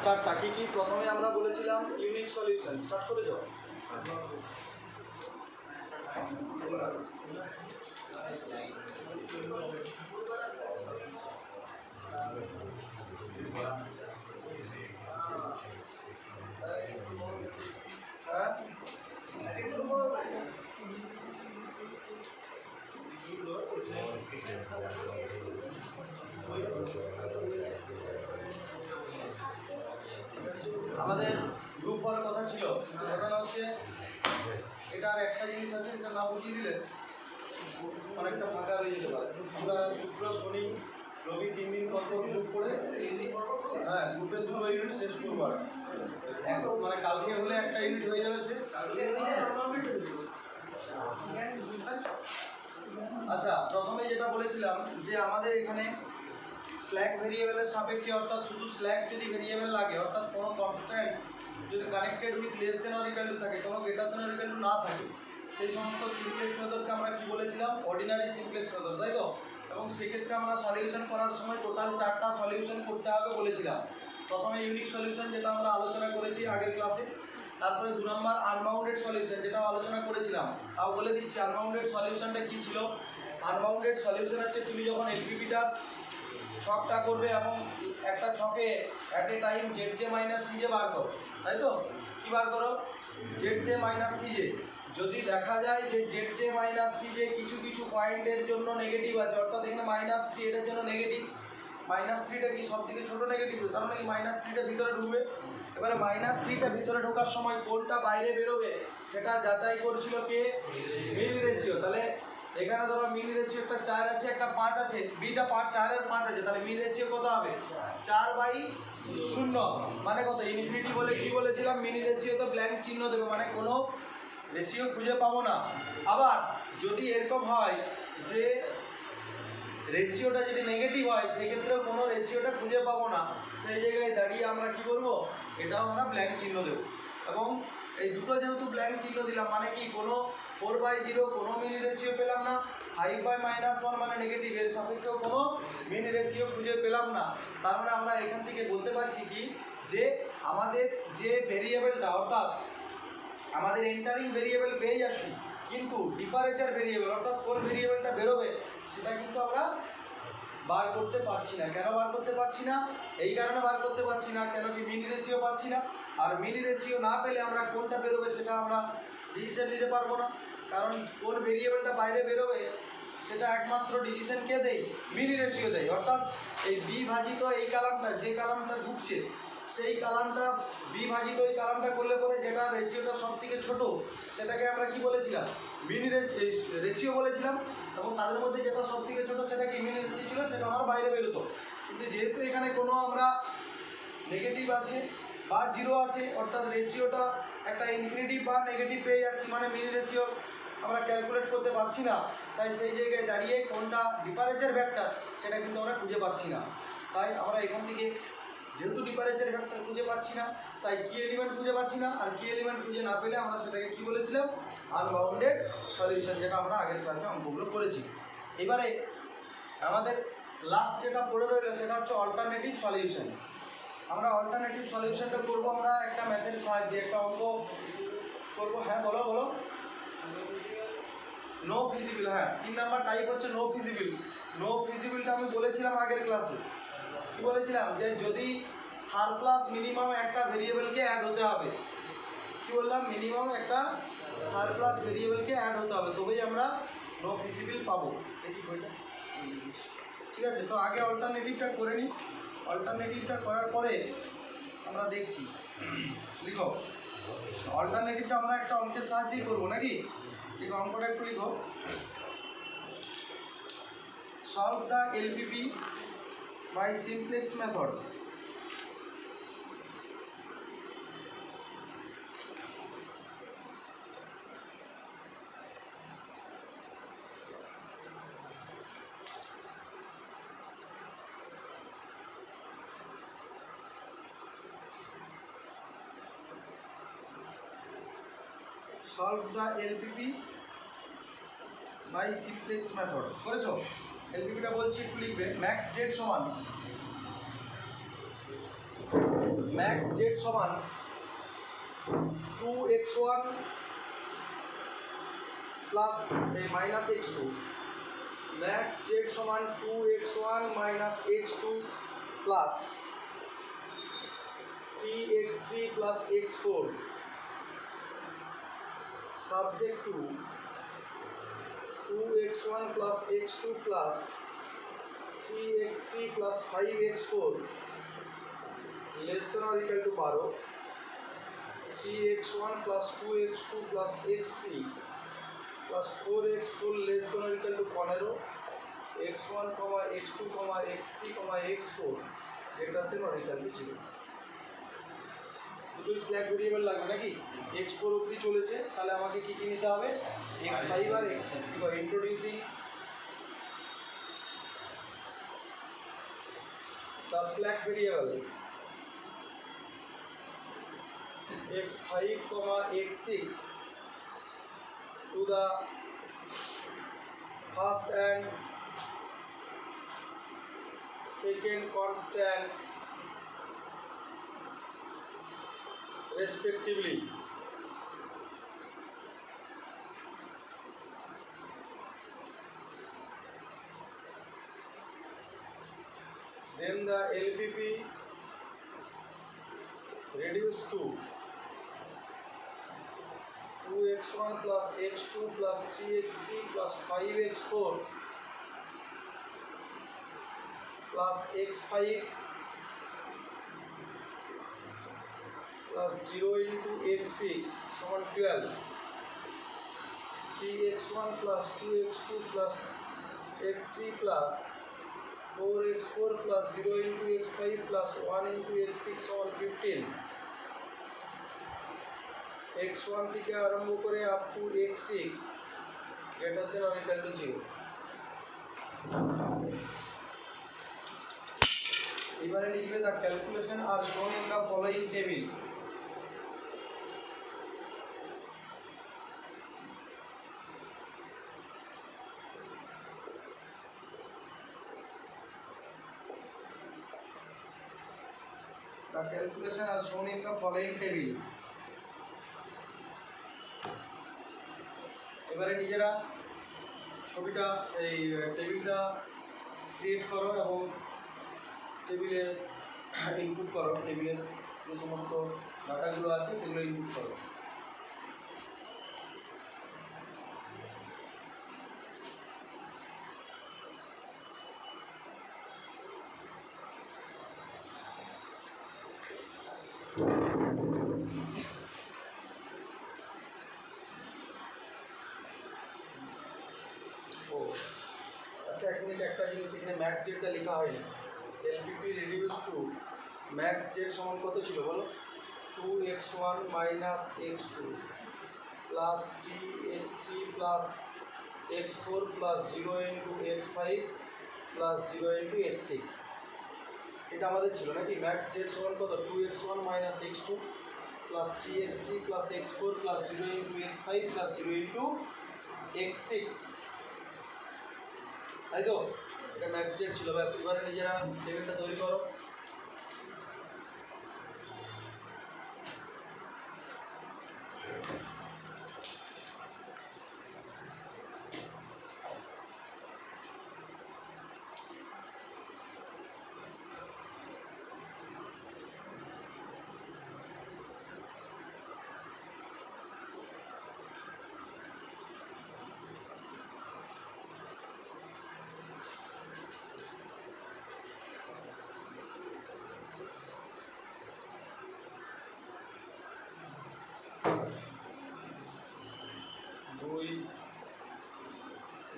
চারটা কি কি প্রথমে আমরা বলেছিলাম ইউনিক সলিউশন স্টার্ট করে যাও। আমাদের গ্রুপ হওয়ার কথা ছিল, ঘটনা হচ্ছে এটার একটা জিনিস আছে, এটা না বুঝিয়ে দিলে অনেকটা ফাঁকা হয়ে যেতে পারে। আমরা শুক্র শনি রবি 3 দিন পর গ্রুপ করে হ্যাঁ গ্রুপে 2 ইউনিট শেষ করবো। আর মানে কালকে হলে একটা ইউনিট হয়ে যাবে শেষ। আচ্ছা, প্রথমে যেটা বলেছিলাম যে আমাদের এখানে স্ল্যাক ভেরিয়েবলের সাপেক্ষে, অর্থাৎ শুধু স্ল্যাক যদি ভেরিয়েবল লাগে, অর্থাৎ কোনো কনস্ট্যান্ট যদি connected with less than or equal to থাকে, কোনো greater than or equal to না থাকে, সেই সমস্ত সিমপ্লেক্স মেথডকে আমরা কি বলেছিলাম? অর্ডিনারি সিমপ্লেক্স মেথড, তাই তো? এবং সেক্ষেত্রে আমরা সলিউশন করার সময় টোটাল 4টা সলিউশন করতে হবে বলেছিলাম। প্রথমে ইউনিক সলিউশন, যেটা আমরা আলোচনা করেছি আগের ক্লাসে। তারপরে 2 নম্বর আনবাউন্ডেড সলিউশন, যেটাও আলোচনা করেছিলাম। তাও বলে দিচ্ছি আনবাউন্ডেড সলিউশনটা কী ছিল। আনবাউন্ডেড সলিউশন হচ্ছে তুমি যখন এলপিপিটা ছকটা করবে এবং একটা ছকে at a time Z J minus সিজে বার করো, তাই তো? কী বার করো? জেড জে মাইনাস সিজে। যদি দেখা যায় যে জেড জে মাইনাস সিজে কিছু কিছু পয়েন্টের জন্য নেগেটিভ আছে, অর্থাৎ এখানে -3 এটার জন্য নেগেটিভ, -3টা কি সব থেকে ছোটো নেগেটিভ, তার মানে কি -3টা ভিতরে ঢুকবে। এবারে -3টা ভিতরে ঢোকার সময় কোনটা বাইরে বেরোবে সেটা যাচাই করছিল কে? মিন রেশিও। তাহলে এখানে ধরো মিন রেশিও একটা 4 আছে, একটা 5 আছে, বিটা 4 এর 5 আছে, তাহলে মিন রেশিও কত হবে? 4/0। মানে কত? ইনফিনিটি বলে কি বলেছিলাম? মিন রেশিও তো ব্ল্যাঙ্ক চিহ্ন দেবে, মানে কোনো রেশিও খুঁজে পাবো না। আবার যদি এরকম হয় যে রেশিওটা যদি নেগেটিভ হয়, সেক্ষেত্রেও কোনো রেশিওটা খুঁজে পাবো না, সেই জায়গায় দাঁড়িয়ে আমরা কি করবো? এটাও আমরা ব্ল্যাঙ্ক চিহ্ন দেবো। এবং এই দুটো যেহেতু ব্ল্যাঙ্ক চিহ্ন দিলাম, মানে কি কোনো 4/0 কোনো মিনি রেশিও পেলাম না, 5/-1 মানে নেগেটিভ, এর সাপেক্ষেও কোনো মিনি রেশিও খুঁজে পেলাম না। তার মানে আমরা এখান থেকে বলতে পারছি কি, যে আমাদের যে ভেরিয়েবলটা, অর্থাৎ আমাদের এন্টারিং ভেরিয়েবল পেয়ে যাচ্ছি, কিন্তু ডিপারেচার ভেরিয়েবল, অর্থাৎ কোন ভেরিয়েবলটা বেরোবে সেটা কিন্তু আমরা বার করতে পারছি না। কেন বার করতে পারছি না? এই কারণে বার করতে পারছি না, কেন কি মিনি রেশিও পাচ্ছি না। আর মিনি রেশিও না পেলে আমরা কোনটা বেরোবে সেটা আমরা ডিসিশন নিতে পারবো না, কারণ কোন ভেরিয়েবলটা বাইরে বেরোবে সেটা একমাত্র ডিসিশন কে দেয়? মিনি রেশিও দেয়। অর্থাৎ এই বি ভাজিত এই কালামটা, যে কালামটা ঢুকছে সেই কালামটা বি ভাজিত ওই কালামটা করলে পরে যেটা রেশিওটা সব থেকে ছোটো সেটাকে আমরা কি বলেছিলাম? মিনি রেশিও বলেছিলাম। এবং তাদের মধ্যে যেটা সব থেকে ছোটো সেটাকে মিনি রেশিও ছিল, সেটা আমার বাইরে বেরোতো। কিন্তু যেহেতু এখানে কোনো আমরা নেগেটিভ আছে বা 0 আছে, অর্থাৎ রেশিওটা একটা ইনফিনিটিভ বা নেগেটিভ পেয়ে যাচ্ছি, মানে মিনি রেশিও আমরা ক্যালকুলেট করতে পারছি না। তাই সেই জায়গায় দাঁড়িয়ে কোনটা ডিপারেচার ভ্যাক্টর সেটা কিন্তু আমরা খুঁজে পাচ্ছি না। তাই আমরা এখান থেকে যেহেতু ডিপারেচার ভ্যাক্টর খুঁজে পাচ্ছি না, তাই কি এলিমেন্ট খুঁজে পাচ্ছি না। আর কি এলিমেন্ট খুঁজে না পেলে আমরা সেটাকে কি বলেছিলাম? আনবাউন্ডেড সলিউশন, যেটা আমরা আগের ক্লাসে অঙ্কগুলো করেছি। এবারে আমাদের লাস্ট যেটা পড়ে রইল সেটা হচ্ছে অল্টারনেটিভ সলিউশন। আমরা অল্টারনেটিভ সলিউশনটা করবো আমরা একটা ম্যাথের সাহায্যে, একটা অঙ্ক করবো। হ্যাঁ বলো বলো। নো ফিজিবল, হ্যাঁ 3 নাম্বার টাইপ হচ্ছে নো ফিজিবল। নো ফিজিবলটা আমি বলেছিলাম আগের ক্লাসে, কি বলেছিলাম? যে যদি সারপ্লাস মিনিমাম একটা ভেরিয়েবলকে অ্যাড হতে হবে। কি বললাম? মিনিমাম একটা সারপ্লাস ভেরিয়েবলকে অ্যাড হতে হবে, তবেই আমরা নো ফিজিবল পাবো। দেখি বইটা, ঠিক আছে? তো আগে অল্টারনেটিভটা করে নিই। অল্টারনেটিভটা করার পরে আমরা দেখছি। লিখো অল্টারনেটিভটা আমরা একটা অঙ্কের সাহায্যেই করবো নাকি? লিখো অঙ্কটা একটু লিখো। Solve the LPP by simplex method. Solve the LPP by simplex method করেছো? এলপিপিটা বলছি একটু লিখবে। ম্যাক্স জেড সমান ম্যাক্স জেড সমান 2x1 plus minus x2, max Z সমান 2x1 minus x2 plus 3x3 plus x4 subject to 2x1 plus x2 plus 3x3 plus 5x4 less than or equal to 12, 3x1 plus 2x2 plus x3 plus 4x4 less than or equal to 15, x1, x2, x3, x4 greater than or equal to 0. দুটোই slack variable লাগবে নাকি? x4 অবধি চলেছে, তাহলে আমাকে কি কি নিতে হবে? x5 আর x3 for introducing the slack variable x5, x6 to the first and second constant respectively. Then the LPP reduced to 2x1 plus x2 plus 3x3 plus 5x4 plus x5 plus 0 into x6 समान 12, 3x1 plus 2x2 plus x3 plus 4x4 plus 0 into x5 plus 1 into x6 समान 15, x1 থেকে আরম্ভ করে up to x6 greater than or equal to 0. এবারে লিখবে the calculation are shown in the following table. The calculation are shown in the following table. এবারে নিজেরা ছবিটা এই টেবিলটা ক্রিয়েট করো এবং টেবিলে ইনপুট করো, টেবিলের যে সমস্ত ডাটাগুলো আছে সেগুলো ইনপুট করো। আচ্ছা, এক মিনিট, একটা জিনিস এখানে ম্যাক্স জেডটা লেখা হয়নি। LPP reduce to max Z সমান কত ছিল বলো? 2x1 minus x2 plus 3x3 plus x4 plus 0 into x5 plus 0 into x6, এটা আমাদের ছিল নাকি? ম্যাক্স জেড সমান কত? 2x1 minus x2 plus 3x3 plus x4 plus 0 into x5 plus 0 into x6, তাই তো? এটা ম্যাক্স জেড ছিল। ব্যাস, এবারে নিজেরা টেবিলটা তৈরি করো।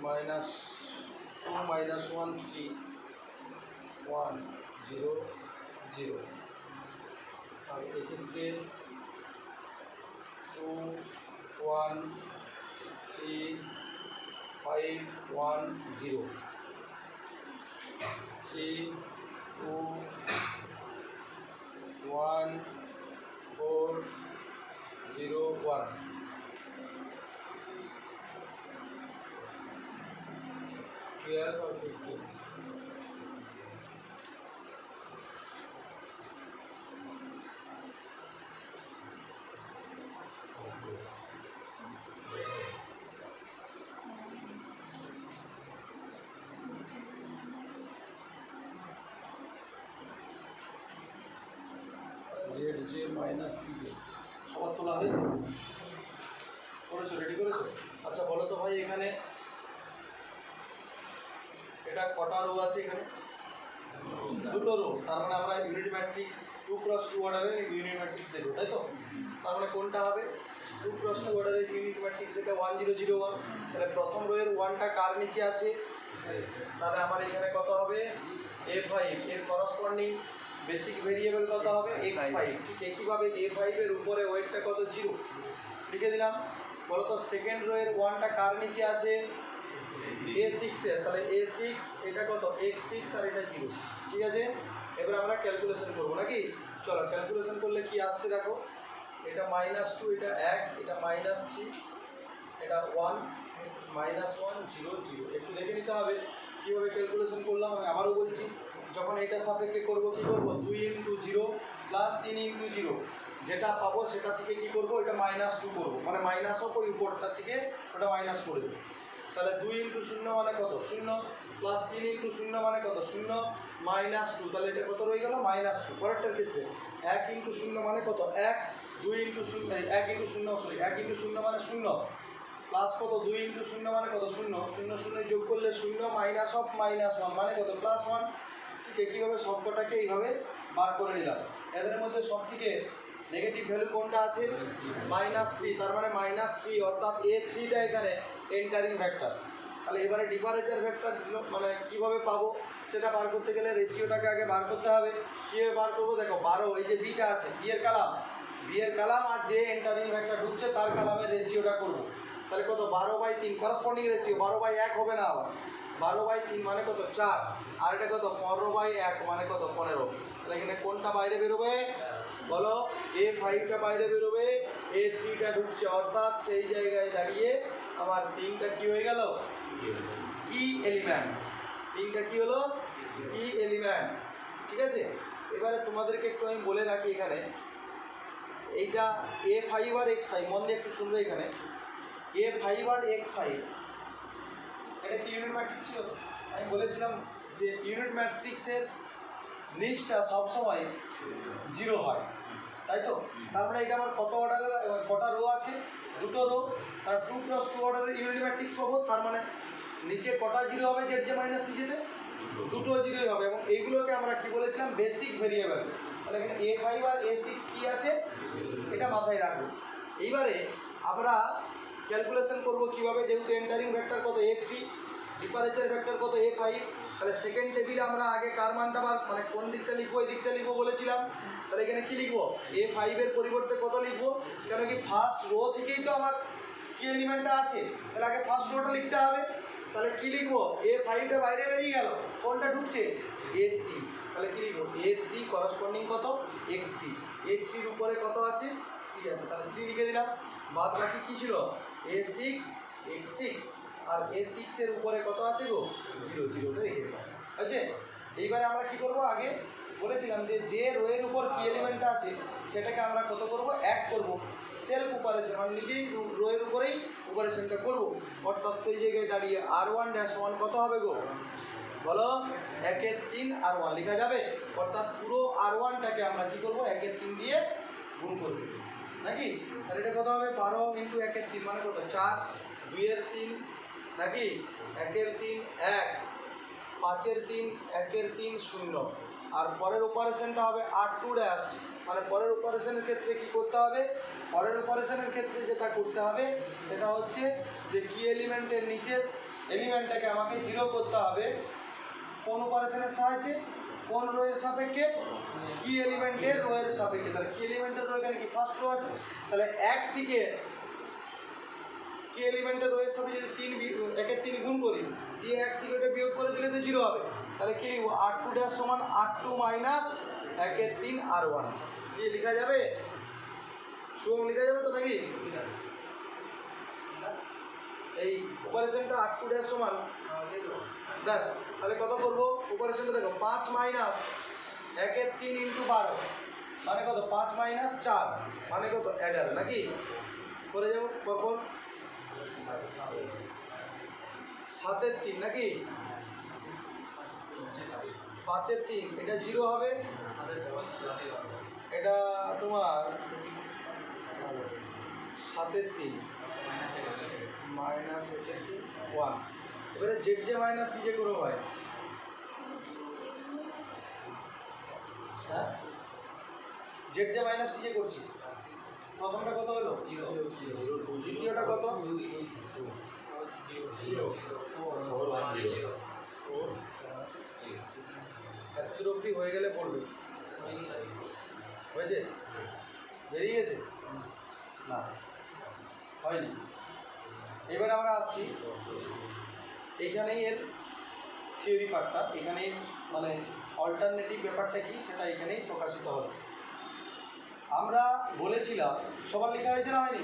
মাইনাস 2 মাইনাস 1 3 1 0 0, আর এক্ষেত্রে 2 1 3 5 1 0 3 2 1 4 0 1, 12 और 15। মাইনাস সি সবার তোলা হয়েছে, করেছো, রেডি করেছো? আচ্ছা বলো তো ভাই এখানে এটা কটা রো আছে? এখানে দুটো রো, তার মানে আমরা ইউনিট ম্যাট্রিক্স 2x2 অর্ডারের ইউনিট ম্যাট্রিক্স দেখবো, তাই তো? তার মানে কোনটা হবে 2x2 অর্ডারের ইউনিট ম্যাট্রিক্স? এটা 1 0 0 1। তাহলে প্রথম রো এর 1টা কার নিচে আছে? তাহলে আমার এখানে কত হবে a5, এর করসপন্ডিং বেসিক ভেরিয়েবল কত হবে x5। ঠিক একইভাবে a5 এর উপরে ওয়েটটা কত 0 লিখে দিলাম। বলো তো সেকেন্ড রো এর 1টা কার নিচে আছে? a6 এর, তাহলে a6 এটা কত x6 আর এটা 0। ঠিক আছে, এবার আমরা ক্যালকুলেশন করব নাকি? চলো ক্যালকুলেশন করলে কি আসছে দেখো, এটা -2, এটা 1, এটা -3, এটা 1, -1 0 0। একটু দেখে নিতে হবে কীভাবে ক্যালকুলেশন করলাম। আমি আবারও বলছি, যখন এটা সাপেক্ষে করব কি করব 2 × 0 প্লাস 3 × 0, যেটা পাবো সেটা থেকে কি করব, এটা -2 করব, মানে মাইনাস অফ ওই উপরটার থেকে ওটা মাইনাস করে দেবো। তাহলে 2 × 0 মানে কত 0, প্লাস 3 × 0 মানে কত 0, -2, তাহলে এটা কত রয়ে গেল -2। পরেরটার ক্ষেত্রে 1 × 0 মানে কত 1, 2 × 0 1 × 0 সরি 1 × 0 মানে 0, প্লাস কত 2 × 0 মানে কত 0, 0 0 যোগ করলে 0, মাইনাস অফ -1 মানে কত +1। ঠিক একইভাবে সবকটাকে এইভাবে বার করে নিলাম। এদের মধ্যে সব থেকে নেগেটিভ ভ্যালু কোনটা আছে? -3, তার মানে -3, অর্থাৎ a3টা এখানে এন্টারিং ভেক্টর। তাহলে এবারে ডিপারেচার ভেক্টর মানে কীভাবে পাবো সেটা বার করতে গেলে রেশিওটাকে আগে বার করতে হবে। কীভাবে বার করবো দেখো, 12 এই যে বিটা আছে বি এর কালাম আর যে এন্টারিং ভেক্টর ঢুকছে তার কালামের রেশিওটা করবো। তাহলে কত 12/3 করসপন্ডিং রেশিও, 12/1 হবে না, আবার 12/3 মানে কত 4, আর এটা কত 15/1 মানে কত 15। তাহলে এখানে কোনটা বাইরে বেরোবে বলো? a5টা বাইরে বেরোবে, a3টা ঢুকছে, অর্থাৎ সেই জায়গায় দাঁড়িয়ে আমার 3টা কি হয়ে গেল কি এলিমেন্ট, 3টা কি হলো কি এলিমেন্ট। ঠিক আছে, এবারে তোমাদেরকে একটু আমি বলে রাখি এখানে এইটা a5 আর x5, মন দিয়ে একটু শুনবে। এখানে a5 আর x5 এটা কি ইউনিট ম্যাট্রিক্স ছিল? আমি বলেছিলাম যে ইউনিট ম্যাট্রিক্সের নিচটা সবসময় 0 হয়, তাই তো? তার মানে এটা আমার কত অর্ডারের কটা রো আছে? দুটো রো, আর 2x2 অর্ডারের ইউনিট ম্যাট্রিক্স পাবো। তার মানে নিচে কটা 0 হবে জেড জে মাইনাস সিজেতে? দুটো 0ই হবে, এবং এইগুলোকে আমরা কি বলেছিলাম বেসিক ভেরিয়েবল। তাহলে এখানে a5 আর a6 কি আছে এটা মাথায় রাখবো। এইবারে আমরা ক্যালকুলেশন করব কিভাবে, যেহেতু এন্টারিং ভেক্টর কত a3, ডিপারেচার ভেক্টর কত a5। তাহলে সেকেন্ড টেবিলে আমরা আগে কার মানটা মানে কোন দিকটা লিখবো, এই দিকটা লিখবো বলেছিলাম। তাহলে এখানে কি লিখবো a5 এর পরিবর্তে কত লিখবো, কেন কি ফার্স্ট রো থেকেই তো আমার কি এলিমেন্টটা আছে, তাহলে আগে ফার্স্ট রোটা লিখতে হবে। তাহলে কি লিখবো, a5টা বাইরে বেরিয়ে গেল, কোনটা ঢুকছে a3, তাহলে কি লিখবো a3 করসপন্ডিং কত x3, a3-র উপরে কত আছে 3 আছে, তাহলে 3 লিখে দিলাম। বাদ বাকি কী ছিল a6 x6, আর a6 এর উপরে কত আছে গো 0 0টা রেখে দিলাম। আছে, এইবারে আমরা কি করব, আগে বলেছিলাম যে রোয়ের উপর কি এলিমেন্টটা আছে সেটাকে আমরা কত করব 1 করব, সেলফ অপারেশন, মানে নিজেই রোয়ের উপরেই অপারেশনটা করব। অর্থাৎ সেই জায়গায় দাঁড়িয়ে r1-1 কত হবে গো বলো, 1/3 r1 লেখা যাবে। অর্থাৎ পুরো r1টাকে আমরা কি করব 1/3 দিয়ে গুণ করব নাকি। তাহলে এটা কত হবে 12 × 1/3 মানে কত 4, 2/3 নাকি, 1/3 1, 5/3 1/3 0। আর পরের অপারেশনটা হবে r2 ড্যাশ, মানে পরের অপারেশনের ক্ষেত্রে কি করতে হবে, পরের অপারেশনের ক্ষেত্রে যেটা করতে হবে সেটা হচ্ছে যে কি এলিমেন্টের নিচের এলিমেন্টটাকে আমাকে 0 করতে হবে। কোন অপারেশনের সাহায্যে, কোন রোয়ের সাপেক্ষে, কি এলিমেন্টের রোয়ের সাপেক্ষে। তাহলে কি এলিমেন্টের রো এখানে কি ফার্স্ট রো আছে, তাহলে 1 থেকে কি এলিমেন্টের রোয়ের সাথে যদি 1/3 গুণ করি দিয়ে 1 থেকে ওটা বিয়োগ করে দিলে তো 0 হবে। তাহলে কি লিখব r2 ড্যাশ সমান r2 মাইনাস 1/3 r1, কি লেখা যাবে শুভ, লেখা যাবে তো নাকি। এই অপারেশনটা r2 ড্যাশ সমান ব্যাস, তাহলে কত করবো অপারেশনটা দেখো 5 মাইনাস 1/3 × 12 মানে কত 5 মাইনাস 4 মানে কত 11 নাকি। করে যাবো কখন 7/3 নাকি, 5/3 এটা 0 হবে, এটা তোমার 7-এর 3 মাইনাস 8-এর 1। এবারে Z J minus C J করে হয়, হ্যাঁ Z J minus C J করছি। প্রথমটা কত হলো? দ্বিতীয়টা কত? 0 এত অবধি হয়ে গেলে পড়বে, হয়েছে? বেরিয়ে গেছে না, হয়নি। এবার আমরা আসছি এইখানেই এর থিওরি পার্টটা, এখানেই মানে অল্টারনেটিভ ব্যাপারটা কি সেটা এখানেই প্রকাশিত হবে। আমরা বলেছিলাম, সবার লেখা হয়েছে না হয়নি?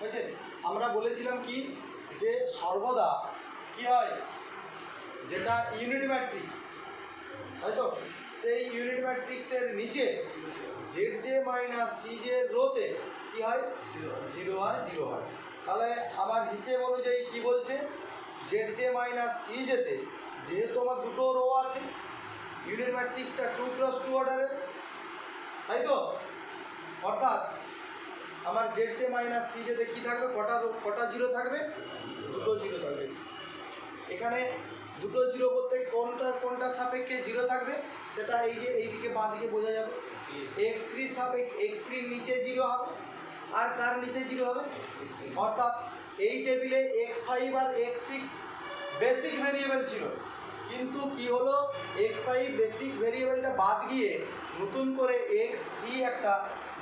হয়েছে। আমরা বলেছিলাম কি যে সর্বদা কি হয়, যেটা ইউনিট ম্যাট্রিক্স, তাই তো, সেই ইউনিট ম্যাট্রিক্সের নিচে Z J minus C J রোতে কী হয়? 0 আর 0 হয়। তাহলে আমার হিসেব অনুযায়ী কি বলছে, জেড জে মাইনাস সি জেতে যেহেতু আমার দুটো রো আছে, ইউনিট ম্যাট্রিক্সটা 2x2 অর্ডারের, তাই তো, অর্থাৎ আমার জেড জে মাইনাস সি জেতে কী থাকবে, কটা জিরো থাকবে? দুটো জিরো থাকবে। এখানে দুটো জিরো বলতে কোনটার সাপেক্ষে জিরো থাকবে সেটা এই যে এইদিকে বাঁ দিকে বোঝা যাবে। x3 সাপেক্ষে x3 নিচে জিরো হবে, আর কার নিচে জিরো হবে? অর্থাৎ এই টেবিলে x5 আর x6 বেসিক ভেরিয়েবল ছিল, কিন্তু কি হলো, x5 বেসিক ভেরিয়েবলটা বাদ গিয়ে নতুন করে x3 একটা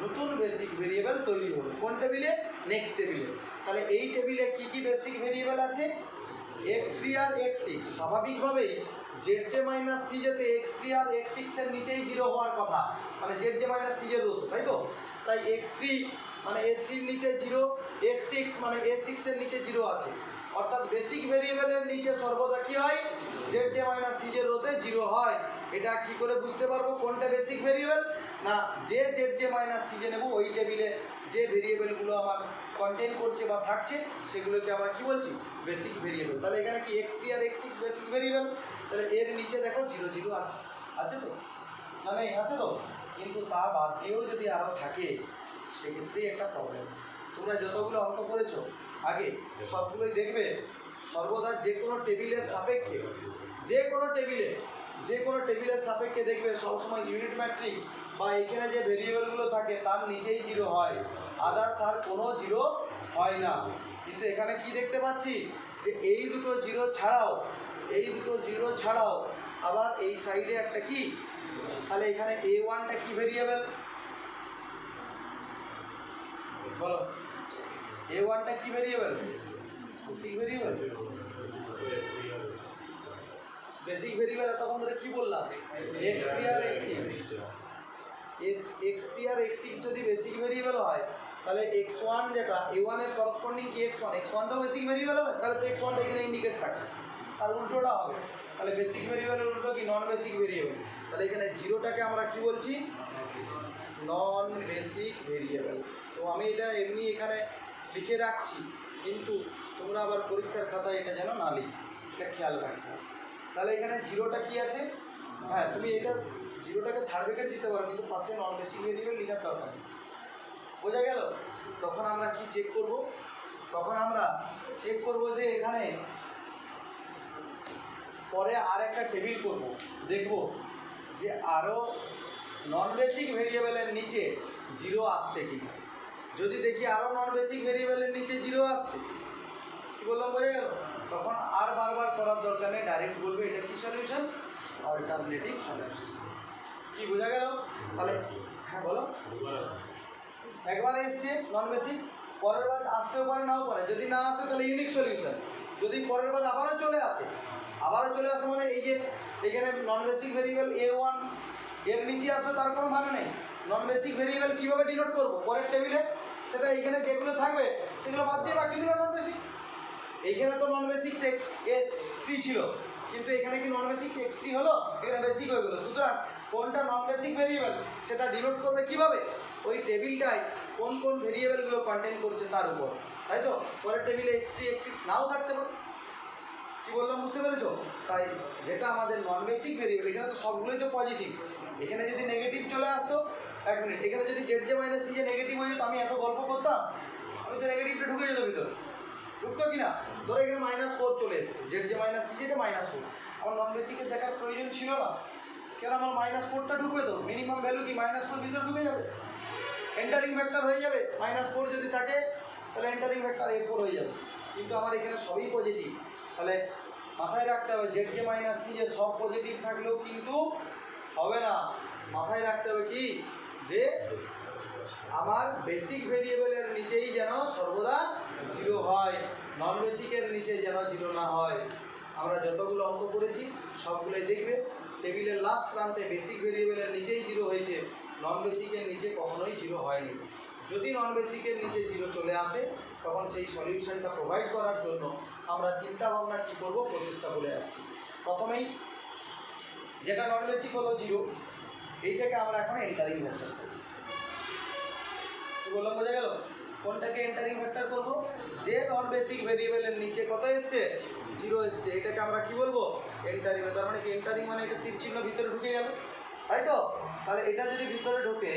নতুন বেসিক ভেরিয়েবল তৈরি হলো। কোন টেবিলে? নেক্সট টেবিলে। তাহলে এই টেবিলে কি কি বেসিক ভেরিয়েবল আছে? x3 আর x6। স্বাভাবিকভাবেই জেড জে মাইনাস সি জেতে x3 আর x6 এর নিচেই জিরো হওয়ার কথা, মানে Z J minus C J row, তাই তো। তাই x3 মানে a3 এর নিচে 0, x6 মানে a6 এর নিচে 0 আছে। অর্থাৎ বেসিক ভেরিয়েবলের নিচে সর্বদা কি হয়? Z J minus C J রোতে 0 হয়। এটা কি করে বুঝতে পারবো কোনটা বেসিক ভেরিয়েবল? না, যে Z J minus C J নেব ওই টেবিলে যে ভেরিয়েবলগুলো আমার কন্টেন করছে বা থাকছে সেগুলোকে আমরা কি বলছি? Basic variable. তাহলে এখানে কি x3 আর x6 বেসিক ভেরিয়েবল, তাহলে এর নিচে দেখো 0 0 আছে, আছে তো না? নেই, আছে তো। কিন্তু তা বাদ দিয়েও যদি আরও থাকে সেক্ষেত্রেই একটা প্রবলেম। তোমরা যতগুলো অঙ্ক করেছো আগে সবগুলোই দেখবে সর্বদা যে কোনো টেবিলের সাপেক্ষে, যে কোনো টেবিলের সাপেক্ষে দেখবে সবসময় ইউনিট ম্যাট্রিক্স বা এখানে যে ভেরিয়েবলগুলো থাকে তার নিচেই 0 হয়, আদার্স আর কোনো 0 হয় না। কিন্তু এখানে কি দেখতে পাচ্ছি যে এই দুটো জিরো ছাড়াও আবার এই সাইডে একটা কি, তাহলে এখানে a1টা কি ভেরিয়েবল বলো? a1টা কি variable? Basic variable. Basic variable এতক্ষণ ধরে কি বললাম? x3 আর x6 আর x6 যদি বেসিক ভেরিয়েবল হয় তাহলে x1 যেটা a1 এর করসপন্ডিং কি x1টাও বেসিক ভেরিয়েবল হবে, তাহলে তো x1টা এখানে ইন্ডিকেট থাকে, আর উল্টোটা হবে। তাহলে বেসিক ভেরিয়েবলের উল্টো কি? নন বেসিক ভেরিয়েবল। তাহলে এখানে জিরোটাকে আমরা কি বলছি? নন বেসিক ভেরিয়েবল। তো আমি এটা এমনি এখানে লিখে রাখছি, কিন্তু তোমরা আবার পরীক্ষার খাতায় এটা যেন না লিখি, এটা খেয়াল রাখতে হবে। তাহলে এখানে জিরোটা কি আছে? হ্যাঁ, তুমি এটা জিরোটাকে থার্ড ব্র্যাকেট দিতে পারো, কিন্তু পাশে নন বেসিক ভেরিয়েবল লেখার দরকার নেই। বোঝা গেল? তখন আমরা কি চেক করব? তখন আমরা চেক করব যে এখানে পরে আর একটা টেবিল করব, দেখব যে আরও নন বেসিক ভেরিয়েবলের নিচে 0 আসছে কি। যদি দেখি আরও নন বেসিক ভেরিয়েবলের নিচে 0 আসছে, কি বললাম বোঝা গেল? তখন আর বারবার করার দরকার নেই, ডাইরেক্ট বলবে এটা কি সলিউশন? Alternative solution. কি বোঝা গেল? তাহলে হ্যাঁ বলো। একবার এসছে নন বেসিক, পরের বার আসতেও পারে নাও পারে। যদি না আসে তাহলে ইউনিক সলিউশন। যদি পরের বার আবারও চলে আসে মানে এই যে এখানে নন বেসিক ভেরিয়েবল a1 এর নিচে আসবে তার কোনো মানে নেই। নন বেসিক ভেরিয়েবল কীভাবে ডিনোট করবো? পরের টেবিলে সেটা এইখানে যেগুলো থাকবে সেগুলো বাদ দিয়ে বাকিগুলো নন বেসিক। এইখানে তো নন বেসিক x3 ছিল, কিন্তু এখানে কি নন বেসিক x3 হলো? এখানে বেসিক হয়ে গেলো। সুতরাং কোনটা নন বেসিক ভেরিয়েবল সেটা ডিনোট করবে কিভাবে? ওই টেবিলটায় কোন কোন ভেরিয়েবলগুলো কন্টেন করছে তার উপর, তাই তো। পরের টেবিলে x3 x6 নাও থাকতে পারে। কি বললাম বুঝতে পেরেছো? তাই যেটা আমাদের নন বেসিক ভেরিয়েবল, এখানে তো সবগুলোই তো পজিটিভ। এখানে যদি নেগেটিভ চলে আসতো, এক মিনিট, এখানে যদি Z J minus C J negative হয়ে যেত আমি এত গল্প করতাম? তো নেগেটিভটা ঢুকে যেত ভিতরে, ঢুকতো কি না? ধরো এখানে -4 চলে এসছে, জেড যে মাইনাস সি যেটা -4, আমার নন বেসিকের দেখার প্রয়োজন ছিল না, কেন আমার -4টা ঢুকবে তো, মিনিমাম ভ্যালু কি -4 ভিতরে ঢুকে যাবে, এন্টারিং ভেক্টর হয়ে যাবে। -4 যদি থাকে তাহলে এন্টারিং ভেক্টর A4 হয়ে যাবে, কিন্তু আমার এখানে সবই পজিটিভ, তাহলে মাথায় রাখতে হবে জেড যে মাইনাস সি যে সব পজিটিভ থাকলেও কিন্তু হবে না, মাথায় রাখতে হবে কি যে আমার বেসিক ভেরিয়েবলের নিচেই যেন সর্বদা 0 হয়, নন বেসিকের নিচে যেন 0 না হয়। আমরা যতগুলো অঙ্ক করেছি সবগুলোই দেখবে, টেবিলের লাস্ট প্রান্তে বেসিক ভেরিয়েবলের নিচেই 0 হয়েছে, নন বেসিকের নিচে কখনোই 0 হয়নি। যদি নন বেসিকের নিচে 0 চলে আসে তখন সেই সলিউশনটা প্রোভাইড করার জন্য আমরা চিন্তা ভাবনা কী করব, প্রসেসটা বলে আসছি। প্রথমেই যেটা নন বেসিক হলো 0, এইটাকে আমরা এখন এন্টারিং ভেক্টর করব। কি বললাম, বোঝা গেল? কোনটাকে এন্টারিং ভেক্টর করব? যে নন বেসিক ভেরিয়েবলের নিচে কত এসছে, 0 এসছে, এটাকে আমরা কি বলবো, এন্টারিং। তার মানে কি এন্টারিং মানে এটা তীর চিহ্ন ভিতরে ঢুকে গেল, তাই তো? তাহলে এটা যদি ভিতরে ঢোকে,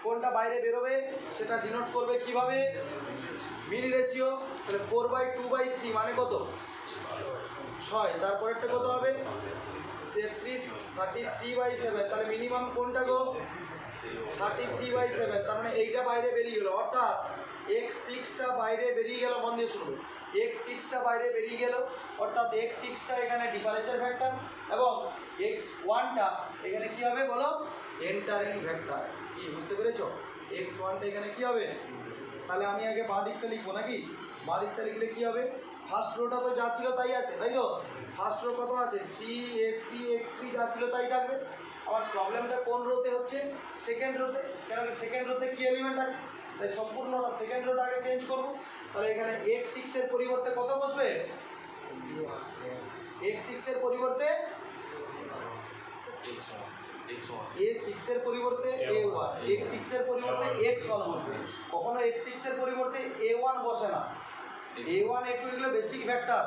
কোনটা বাইরে বেরোবে সেটা ডিনোট করবে কিভাবে, মিনি রেশিও। তাহলে 4/2/3 মানে কত, 6। তারপরেরটা কত হবে, 33/7। তাহলে মিনিমাম কোনটা গো, 33/7। তার মানে এইটা বাইরে বেরিয়ে গেল, অর্থাৎ x6টা বাইরে বেরিয়ে গেল। মন দিয়ে শুনবে, x6টা বাইরে বেরিয়ে গেল, অর্থাৎ x6টা এখানে ডিপারেচার ভেক্টর এবং x1টা এখানে কি হবে বলো, এন্টারিং ভেক্টর। কি বুঝতে পেরেছো? x1টা এখানে কি হবে, তাহলে আমি আগে বাঁ দিকটা লিখবো নাকি? বাঁ দিকটা লিখলে কি হবে, ফার্স্ট রোটা তো যা ছিল তাই আছে, তাই তো? ফার্স্ট রো কত আছে, 3 x3 যা ছিল তাই থাকবে। আমার প্রবলেমটা কোন রোতে হচ্ছে, সেকেন্ড রোতে, কেন কি সেকেন্ড রোতে কি এলিমেন্ট আছে, তাই সম্পূর্ণটা সেকেন্ড রোটা আগে চেঞ্জ করবো। তাহলে এখানে x6 এর পরিবর্তে কত বসবে, x6 এর পরিবর্তে A6 এর পরিবর্তে A1, x6 এর পরিবর্তে x1 বসবে। কখনো x6 এর পরিবর্তে A1 বসে না, A1 একটু এগুলো বেসিক ভেক্টর,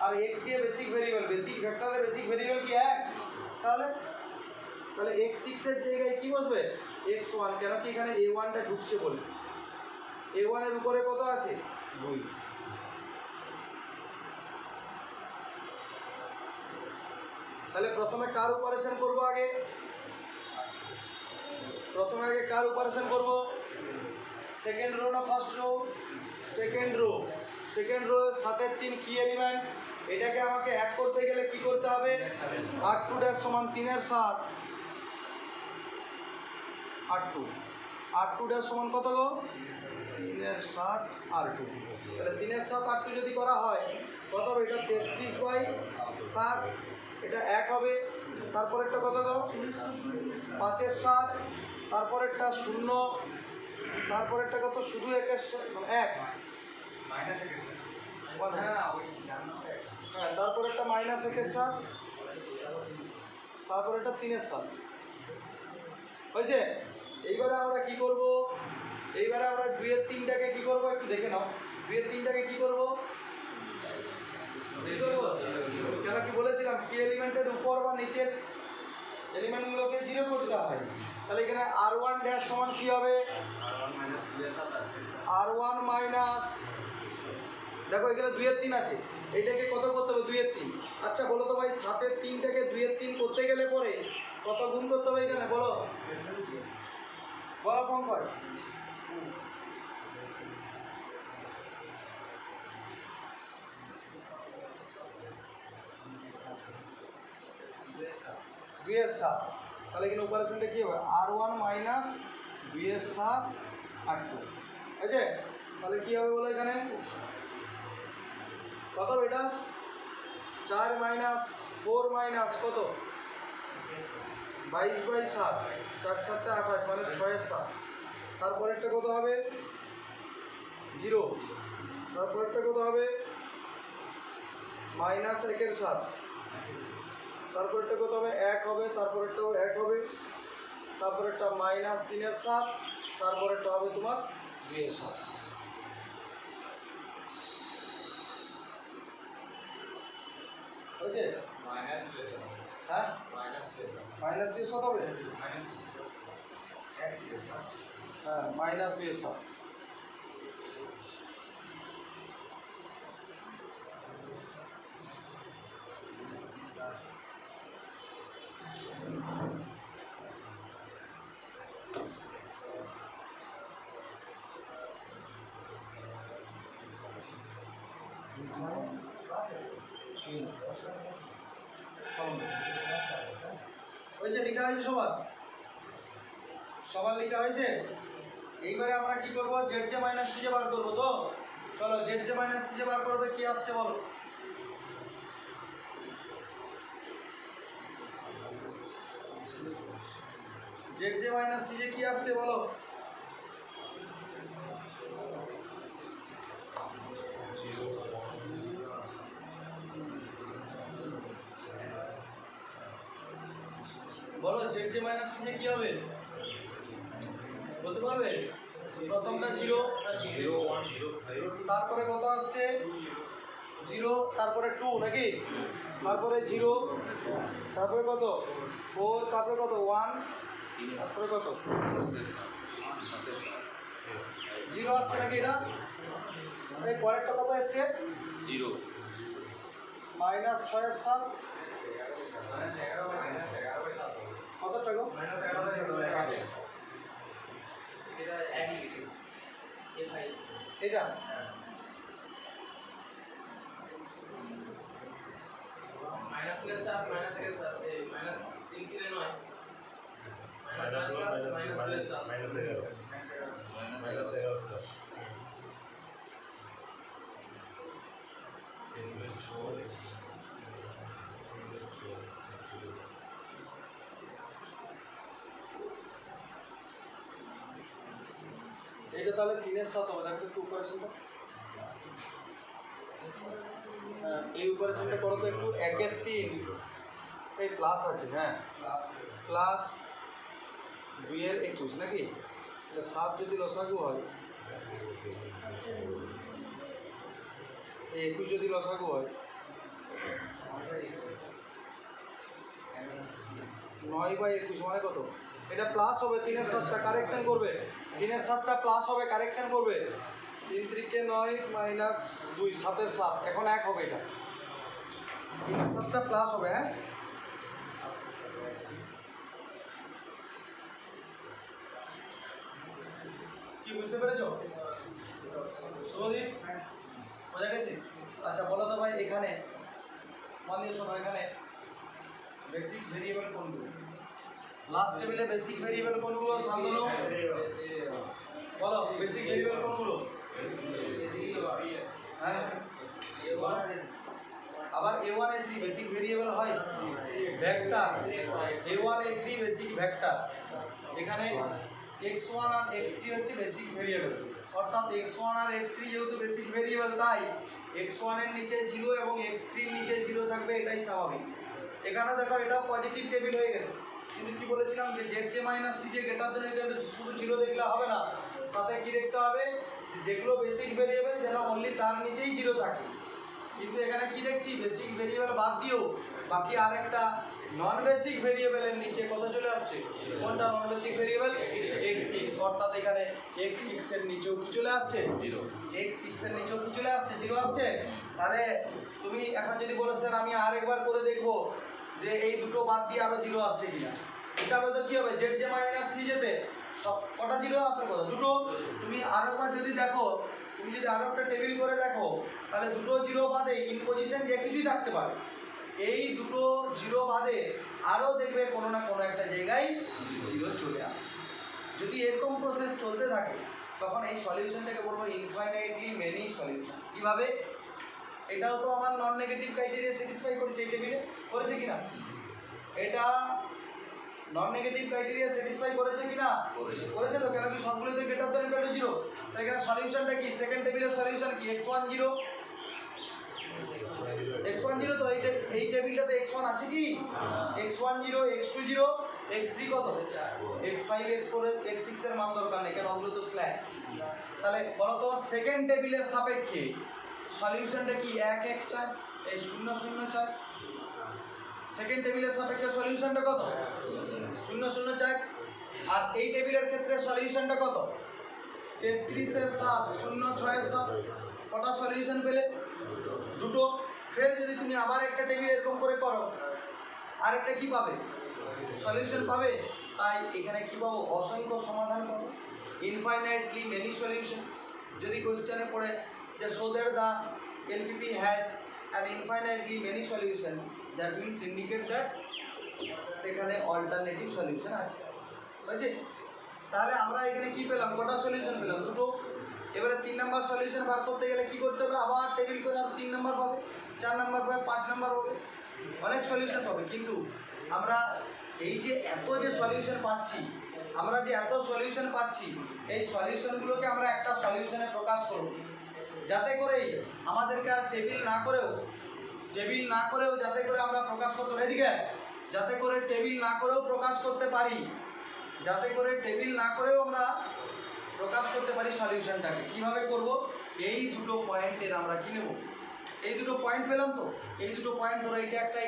আর x দিয়ে বেসিক ভেরিয়েবল, বেসিক ভেক্টরের বেসিক ভেরিয়েবল কি এক, তাহলে x6 এর জায়গায় কি বসবে, x1, কেন কি এখানে A1টা ঢুকছে বলে। A1 এর উপরে কত আছে, 2। তাহলে প্রথমে কার অপারেশন করব, আগে কার অপারেশন করব, সেকেন্ড রো না first row, second rho. Second rho 7 3 কি এলিমেন্ট, এটাকে আমাকে এক করতে গেলে কি করতে হবে, r2 ড্যাশ সমান 3 এর 7, r2 ড্যাশ সমান কত গো, 3 এর 7 r2। তাহলে 3 এর 7 r2 যদি করা হয় কত হবে, এটা 33/7, এটা 1 হবে। তারপরেরটা কত গো, 5 এর 7, তারপরেরটা 0, তারপরেরটা কত, শুধু 1 এর 1, হ্যাঁ, তারপরেরটা -1 এর 7, তারপরেরটা 3 এর 7 হয়েছে। এইবারে আমরা কি করব, এইবারে আমরা 2 এর 3টাকে কি করব, একটু দেখে নাও, 2 এর 3টাকে কি করব, কেন কি বলেছিলাম, কি এলিমেন্টের উপর বা নিচের এলিমেন্টগুলোকে 0 করতে হয়। তাহলে এখানে r1 ড্যাশ সমান কি হবে, r1 মাইনাস, দেখো এখানে 2 এর 3 আছে, এটাকে কত করতে হবে, 2 এর 3। আচ্ছা বলো তো ভাই, 7 এর 3টাকে 2 এর 3 করতে গেলে পরে কত গুণ করতে হবে এখানে, বলো বলো পঙ্কজ, দুই এর 7। তাহলে এখানে অপারেশনটা কী হবে, r1 মাইনাস 2 এর 7 r2, আছে। তাহলে কী হবে বলো, এখানে কত এটা, 4 মাইনাস 4 মাইনাস কত, 22/7, 4 7 28 মানে 6 এর 7। তারপরেরটা কত হবে, 0। তারপরেরটা কত হবে, -1 এর 7। তারপরেরটা কত হবে, 1 হবে। তারপরেরটাও 1 হবে। তারপরেরটা -3 এর 7। তারপরেরটা হবে তোমার 2 এর 7। হয়েছে, হ্যাঁ, -2 এর 7 হবে, হ্যাঁ, -2 এর 7। হয়েছে, লেখা হয়েছে সবার? সবার লেখা হয়েছে? এইবারে আমরা কি করব, Z J minus C J বার করবো। তো চলো Z J minus C J বার করতে কি আসছে বলো। Z J minus C J কি আসছে বলো। বলো Z J minus C J কি হবে বলতে পারবে? প্রথমটা 0, 0 1 0 5 তারপরে কত আসছে 0, তারপরে 2 নাকি, তারপরে 0, তারপরে কত 4, তারপরে কত 1, তারপরে কত 0 আসছে নাকি এটা? এই পরেরটা কত আসছে 0 -6 এর 7 কত টাকা এটা এটা তাহলে 3 এর 7 হবে। দেখো একটু অপারেশনটা, এই অপারেশনটা করো তো একটু। 1 এর 3 এই প্লাস আছে, হ্যাঁ প্লাস 2 এর 21 নাকি, 7 যদি লসাগু হয়, এই 21 যদি লসাগু হয়, 9/21 মানে কত? এটা প্লাস হবে, 3 এর 7টা কারেকশন করবে, 3 এর 7টা প্লাস হবে, কারেকশন করবে। 3 3 9 মাইনাস 2 7 এর 7 এখন 1 হবে। এটা 3 এর 7টা প্লাস হবে। হ্যাঁ কি বুঝতে পেরেছো শুভদীপ? বোঝা গেছে? আচ্ছা বলো তো ভাই, এখানে মান দিয়ে শোনো, এখানে বেসিক ভেরিয়েবল কোনগুলো? লাস্ট টেবিলে বেসিক ভেরিয়েবল কোনগুলো শান্তনু? বলো বেসিক ভেরিয়েবল কোনগুলো? হ্যাঁ আবার a1 a3 বেসিক ভেরিয়েবল হয়, vector a1 a3 basic vector. এখানে x1 আর x3 হচ্ছে বেসিক ভেরিয়েবল, অর্থাৎ x1 আর x3 যেহেতু বেসিক ভেরিয়েবল, তাই x1 এর নিচে 0 এবং x3 এর নিচে 0 থাকবে, এটাই স্বাভাবিক। এখানে দেখো এটাও পজিটিভ টেবিল হয়ে গেছে, কিন্তু কি বলেছিলাম যে Z J minus C J greater than equal to শুধু 0 দেখলে হবে না, সাথে কি দেখতে হবে যেগুলো বেসিক ভেরিয়েবল যেন অনলি তার নিচেই 0 থাকে। কিন্তু এখানে কি দেখছি, বেসিক ভেরিয়েবল বাদ দিয়েও বাকি আরেকটা নন বেসিক ভেরিয়েবলের নিচে কত চলে আসছে? কোনটা নন বেসিক ভেরিয়েবল? x6, অর্থাৎ এখানে x6 এর নিচেও কি চলে আসছে? 0। x6 এর নিচেও কি চলে আসছে? 0 আসছে। তাহলে তুমি এখন যদি বলো স্যার আমি আরেকবার করে দেখবো যে এই দুটো বাদ দিয়ে আরো 0 আসছে কিনা, হিসাবে তো কি হবে, জেড জে মাইনাস সি জেতে সব কটা 0 আসছে? কত? দুটো। তুমি আরেকবার যদি দেখো, তুমি যদি আরো একটা টেবিল করে দেখো, তাহলে দুটো 0 বাদে ইন পজিশন যে কিছুই থাকতে পারে, এই দুটো 0 বাদে আরও দেখবে কোনো না কোনো একটা জায়গায় 0 চলে আসছে। যদি এরকম প্রসেস চলতে থাকে তখন এই সলিউশনটাকে বলবো ইনফাইনাইটলি মেনি সলিউশন। কীভাবে? এটাও তো আমার নন নেগেটিভ ক্রাইটেরিয়া স্যাটিসফাই করেছে, এই টেবিলে করেছে কিনা? এটা নন নেগেটিভ ক্রাইটেরিয়া স্যাটিসফাই করেছে কিনা? করেছে তো, কেন কি সবগুলোতে গ্রেটার দ্যান ইকুয়াল টু 0। তাহলে এখানে সলিউশনটা কি? সেকেন্ড টেবিলের সলিউশন কি? x1 0, x1 0। তো এই টেবিলটাতে x1 আছে কি? x1 0, x2 0, x3 কত? x5 x4 x6 এর মান দরকার নেই, কারণ ওগুলো তো স্ল্যাক। তাহলে বলো তো সেকেন্ড টেবিলের সাপেক্ষে সলিউশনটা কি? 1 1 4, এই 0 0 4। সেকেন্ড টেবিলের সাপেক্ষে সলিউশনটা কত? 0 0 4। আর এই টেবিলের ক্ষেত্রে সলিউশনটা কত? 33 এর 7, 0 6 এর 7। কটা সলিউশন পেলে? দুটো। ফের যদি তুমি আবার একটা টেবিল এরকম করে করো, আরেকটা কি পাবে? সলিউশন পাবে। তাই এখানে কি পাবো? অসংখ্য সমাধান পাবো, ইনফাইনাইটলি মেনি সলিউশন। যদি কোয়েশ্চেনে পড়ে যে show that the LPP has an infinitely many solution, that means indicate that সেখানে অল্টারনেটিভ সলিউশন আছে। বুঝছি? তাহলে আমরা এখানে কি পেলাম? কটা সলিউশন পেলাম? দুটো। এবারে 3 নাম্বার সলিউশন বার করতে গেলে কি করতে হবে? আবার টেবিল করে আর 3 নাম্বার পাবে, 4 নাম্বার পাবে, 5 নাম্বার পাবে, অনেক সলিউশন পাবে। কিন্তু আমরা এই যে এত যে সলিউশন পাচ্ছি, আমরা যে এত সলিউশন পাচ্ছি, এই সলিউশনগুলোকে আমরা একটা সলিউশনে প্রকাশ করব, যাতে করেই আমাদেরকে আর টেবিল না করেও যাতে করে আমরা প্রকাশ করতে পারি, এদিকে যাতে করে টেবিল না করেও প্রকাশ করতে পারি, যাতে করে টেবিল না করেও আমরা প্রকাশ করতে পারি সলিউশনটাকে। কিভাবে করব? এই দুটো পয়েন্টের আমরা কি নেব? এই দুটো পয়েন্ট পেলাম তো, এই দুটো পয়েন্ট ধরো এটা একটা,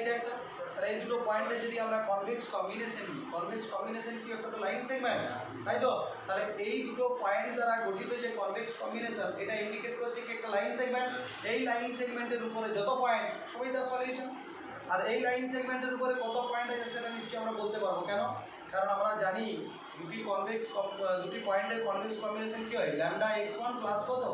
তাহলে এই দুটো পয়েন্টে যদি আমরা কনভেক্স কম্বিনেশন নিই, কনভেক্স কম্বিনেশন কি? একটা তো লাইন সেগমেন্ট, তাই তো? তাহলে এই দুটো পয়েন্ট দ্বারা গঠিত যে কনভেক্স কম্বিনেশন, এটা ইন্ডিকেট করছে কি একটা লাইন সেগমেন্ট। এই লাইন সেগমেন্টের উপরে যত পয়েন্ট সবই তার সলিউশন। আর এই লাইন সেগমেন্টের উপরে কত পয়েন্ট আছে সেটা নিশ্চয়ই আমরা বলতে পারবো। কেন? কারণ আমরা জানি দুটি পয়েন্টের কনভেক্স কম্বিনেশন কি হয়? ল্যামডা x1 প্লাস কত?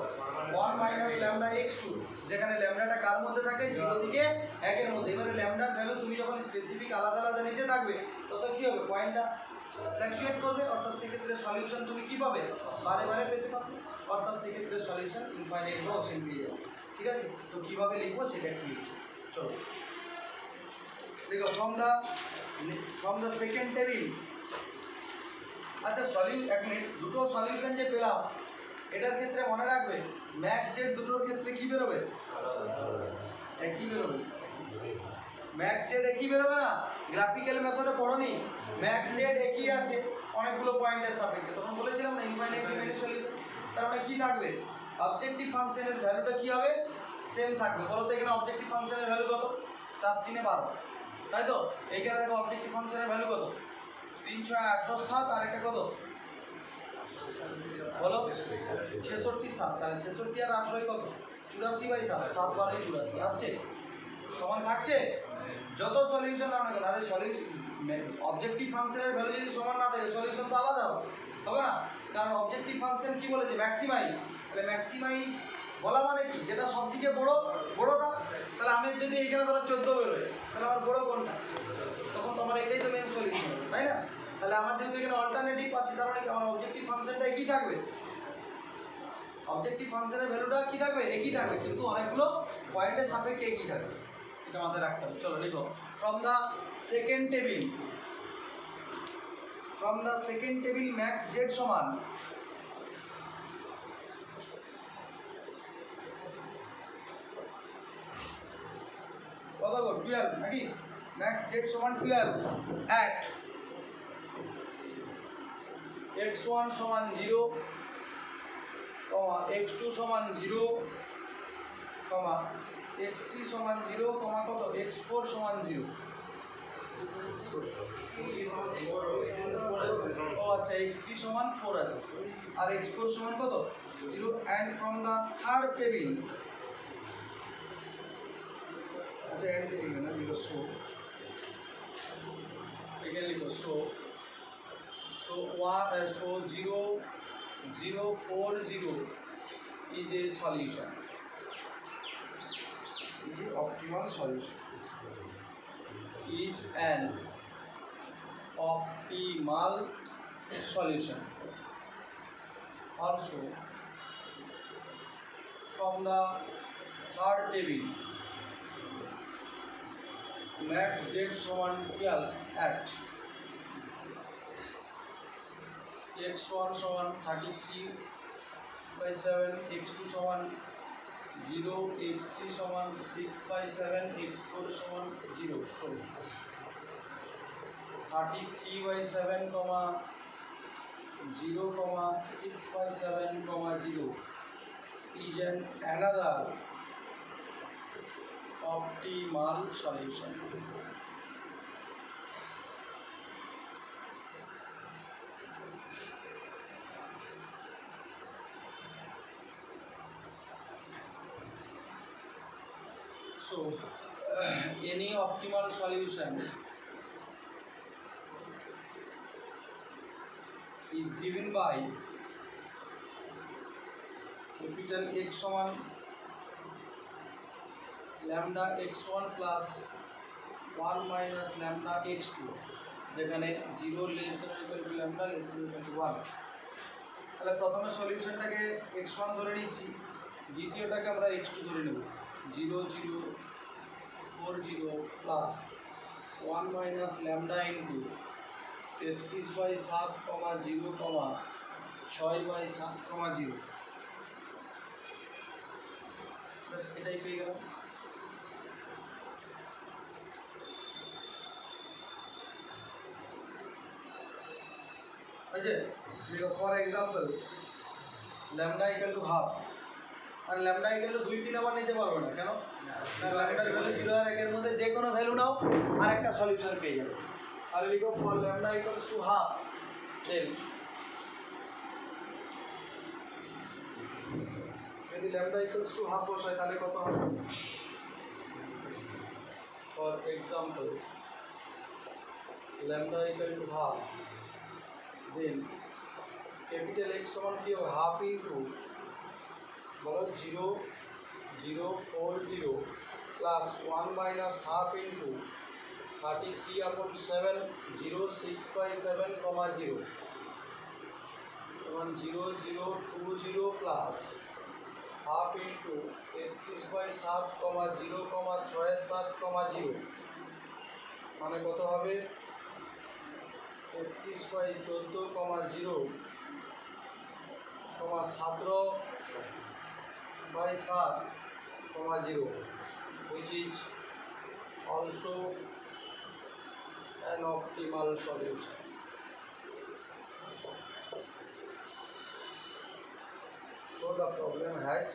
1 মাইনাস ল্যামডা x2, যেখানে ল্যামডাটা কার মধ্যে থাকে? 0 থেকে 1 এর মধ্যে। এবারে ল্যামডার ভ্যালু তুমি যখন স্পেসিফিক আলাদা আলাদা নিতে থাকবে, তত কি হবে? পয়েন্টটা ফ্ল্যাকচুয়েট করবে, অর্থাৎ সেক্ষেত্রে সলিউশন তুমি কি পাবে? বারে বারে পেতে পারবে, অর্থাৎ সেক্ষেত্রে সলিউশন ইনফাইনাইট বা অসীম পেয়ে যাবে। ঠিক আছে? তো কীভাবে লিখবো সেটা একটু লিখছি। চলো দেখো, ফ্রম দ্য সেকেন্ড টেবিল। আচ্ছা এক মিনিট, দুটো সলিউশন যে পেলাম, এটার ক্ষেত্রে মনে রাখবে ম্যাক্স জেড দুটোর ক্ষেত্রে কি বেরোবে? একই বেরোবে। ম্যাক্স জেড একই বেরোবে না? গ্রাফিক্যাল মেথডে পড়োনি? ম্যাক্স জেড একই আছে অনেকগুলো পয়েন্টের সাপেক্ষে, তখন বলেছিলাম না ইনফাইনাইটলি মেনি সলিউশন। তার মানে কি থাকবে? অবজেক্টিভ ফাংশনের ভ্যালুটা কি হবে? সেম থাকবে। বলো তো এখানে অবজেক্টিভ ফাংশনের ভ্যালু কত? 4 3 12, তাই তো? এইখানে দেখো অবজেক্টিভ ফাংশনের ভ্যালু কত? 3 6 8 10 7, আর একটা কত বলো? 66 7। তাহলে 66 আর 18 কত? 84/7, 7 12 84 আসছে, সমান থাকছে। যত সলিউশন না কেন, আরে অবজেক্টিভ ফাংশনের ভ্যালু যদি সমান না থাকে, সলিউশন তো আলাদা হবে না। কারণ অবজেক্টিভ ফাংশন কি বলেছে? ম্যাক্সিমাইজ। তাহলে ম্যাক্সিমাইজ বলা মানে কি? যেটা সব থেকে বড়োটা। তাহলে আমি যদি এইখানে ধরো 14 বেরোয়, তাহলে আমার বড়ো কোনটা? তখন তোমার এটাই তো মেন সলিউশন, তাই না? তাহলে আমার যেহেতু এখানে অল্টারনেটিভ পাচ্ছি, তার মানে কি আমার অবজেক্টিভ ফাংশনটা একই থাকবে? অবজেক্টিভ ফাংশনের ভ্যালুটা কি থাকবে? একই থাকবে, কিন্তু অনেকগুলো পয়েন্টের সাপেক্ষে একই থাকবে। এটা মাথায় রাখতে হবে। চলো লিখো, from the second table max Z সমান কত গো? 12 নাকি? ম্যাক্স জেড সমান 12 at x1 সমান 0, x2 সমান 0, x3 সমান 0, কত? x4 সমান 0। ও আচ্ছা, x3 সমান 4 আছে, আর x4 সমান কত? 0। And from the third table, আচ্ছা অ্যান্ড দিয়ে লিখো না, লিখো সো, এখানে লিখো so 0 0 4 0 is a solution, is a optimal solution, is an optimal solution. Also from the third table, max z সমান 12 at x1 সমান 33/7, x2 সমান 0, x3 সমান 6/7, x4 সমান 0। So 33/7, 0, 6/7, 0 is another optimal solution. So any optimal solution is given by capital X সমান lambda x1 plus 1 minus lambda x2, যেখানে 0 less than equal two lambda less than equal two 1। তাহলে প্রথমে সলিউশনটাকে x1 ধরে নিচ্ছি, দ্বিতীয়টাকে আমরা x2 ধরে নেব। 0 0 4 0 plus 1 minus lambda into 33/7, 0, 6/7, 0। ব্যাস এটাই পেয়ে গেলাম। আছে দেখো, for example lambda equal to half, আর ল্যামডা ইকুয়াল টু 2 3 আবার নিতে পারবো না, কেন? না, ল্যামডার ভ্যালু 0 আর 1 এর মধ্যে যে কোনো ভ্যালু নাও আর একটা সলিউশন পেয়ে যাবে। আর লিখো for lambda equals to half, then যদি ল্যামডা ইকুয়ালস টু হাফ বসাই তাহলে কত হবে? For example lambda equal to half, then capital X সমান কি হবে? হাফ ইন্টু বলো 0 0 4 0 প্লাস 1 মাইনাস হাফ ইন্টু 33/7 0 6/7, 0 এবং 0 0 2 0 প্লাস হাফ ইন্টু 33/7, 0, 6/7, 0, মানে কত হবে? 33/14, 0, 17/7, 0, which is also an optimal solution. So the problem has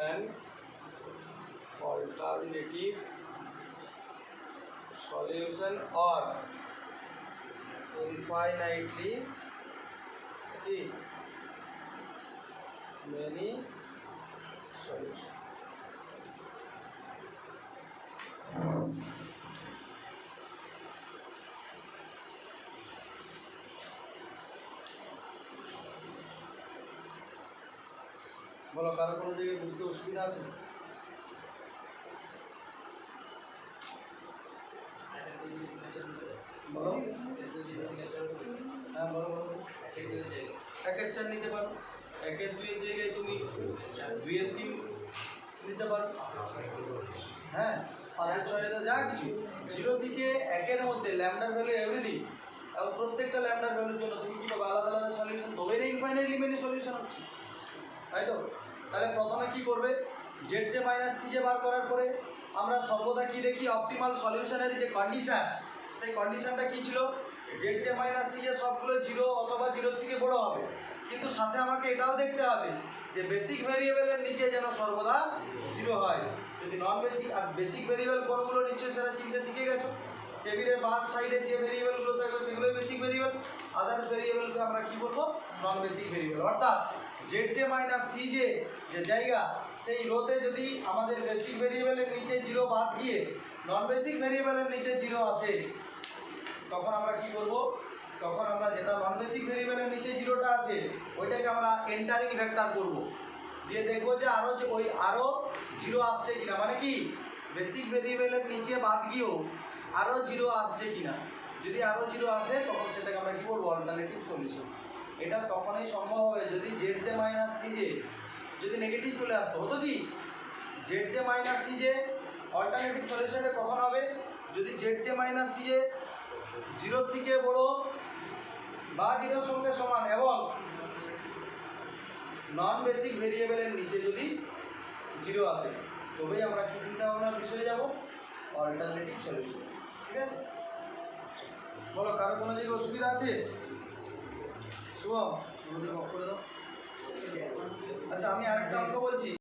an alternative solution or infinitely many solutions. বলো, কারো কোনো জায়গায় বুঝতে অসুবিধা আছে? বলো। হ্যাঁ বলো বলো। 1 এর 4 নিতে পারো, 1 এর 2 এর জায়গায় তুমি 2 এর 3 নিতে পারো। হ্যাঁ, 5 এর 6 এর যা কিছু 0 থেকে 1 এর মধ্যে ল্যামডার ভ্যালু এভরিথিং, এবং প্রত্যেকটা ল্যামডার ভ্যালুর জন্য তুমি কি পাবে? আলাদা আলাদা সলিউশন, তবেই না ইনফাইনাইটলি মেনি সলিউশন হচ্ছে, তাই তো? তাহলে প্রথমে কি করবে? Z J minus C J বার করার পরে আমরা সর্বদা কি দেখি? অপটিমাল সলিউশনের যে কন্ডিশন, সেই কন্ডিশনটা কি ছিল? Z J minus C J সবগুলো 0 অথবা 0 থেকে বড় হবে, কিন্তু সাথে আমাকে এটাও দেখতে হবে যে বেসিক ভেরিয়েবলের নিচে যেন সর্বদা 0 হয়। যদি নন বেসিক আর বেসিক ভেরিয়েবল কোনগুলো নিশ্চয়ই সেটা চিনতে শিখে গেছো। টেবিলের বাঁ সাইডে যে ভেরিয়েবলগুলো থাকবে সেগুলোই বেসিক ভেরিয়েবল, আদার্স ভেরিয়েবলকে আমরা কি বলবো? Non basic variable. অর্থাৎ Z J minus C J যে জায়গা, সেই রোতে যদি আমাদের বেসিক ভেরিয়েবলের নিচে 0 বাদ গিয়ে নন বেসিক ভেরিয়েবলের নিচে 0 আসে, তখন আমরা কি করব? তখন আমরা যেটা নন বেসিক ভেরিয়েবলের নিচে 0টা আছে ওইটাকে আমরা এন্টারিং ভেক্টর করব, দিয়ে দেখব যে আরও 0 আসছে কিনা, মানে কি বেসিক ভেরিয়েবলের নিচে বাদ গিয়েও আরও 0 আসছে কিনা। যদি আরও 0 আসে তখন সেটাকে আমরা কি বলবো? Alternative solution. এটা তখনই সম্ভব হবে যদি Z J minus C J যদি নেগেটিভ চলে আসতো। হতো কি? Z J minus C J alternative সলিউশনটা কখন হবে? যদি Z J minus C J 0 থেকে বড় বা 0 সঙ্গে সমান এবং নন বেসিক ভেরিয়েবলের নিচে যদি 0 আসে, তবেই আমরা কি চিন্তা ভাবনার বিষয়ে যাব? Alternative solution. ঠিক আছে? বলো, কারো কোনো জায়গায় অসুবিধা আছে? শুভম, আমাদের অফ করে দাও। আচ্ছা, আমি আরেকটা অঙ্ক বলছি।